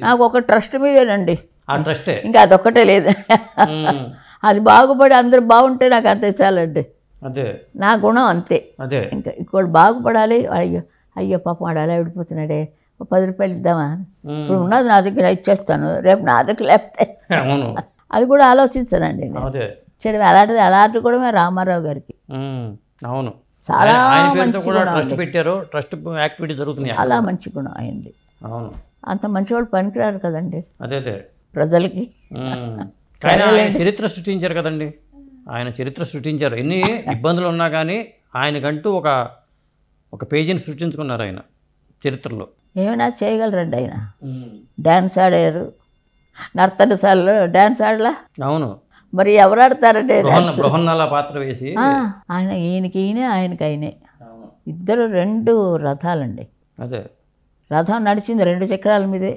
నాకు ఒక ట్రస్ట్ మీదేనండి, ఆ ట్రస్టే. ఇంకా అదొక్కటే లేదు. అది బాగుపడి అందరూ బాగుంటే నాకు అంతే చాలండి. అదే నా గుణం అంతే. అదే ఇంకా ఇంకోటి బాగుపడాలి. అయ్యో అయ్యో పాపం వాడు అలా విడిపోతున్నాడే, ఒక 10 రూపాయలు ఇద్దామా, ఇప్పుడు ఉన్నది నా దగ్గర ఇచ్చేస్తాను, రేపు నా దగ్గర లేకపోతే అవును అది కూడా ఆలోచించానండి. అదే ఇచ్చడం అలాంటిది కూడా రామారావు గారికి అవును. చాలా ఆయన పేరుతో మంచి కూడా గుణం ట్రస్ట్ అండి. పెట్టారు, ట్రస్ట్ యాక్టివిటీ జరుగుతున్నాయి. చాలా మంచి గుణం అయింది. అవును అంత మంచివాడు పనికిరారు కదండి అదే అదే ప్రజలకి. కానీ ఆయన చరిత్ర సృష్టించారు కదండి, ఆయన చరిత్ర సృష్టించారు. ఎన్ని ఇబ్బందులు ఉన్నా కానీ ఆయనకంటూ ఒక పేజీని సృష్టించుకున్నారు ఆయన చరిత్రలో. ఏమైనా చేయగలరండి ఆయన. డ్యాన్స్ ఆడారు, నర్తనశాలలో డ్యాన్స్ ఆడలా. అవును మరి ఎవరు ఆడతారంటే బృహన్నల పాత్ర వేసి ఆయన ఆయనకి ఆయనే ఇద్దరు 2 రథాలండి. అదే రథం నడిచింది 2 చక్రాల మీదే.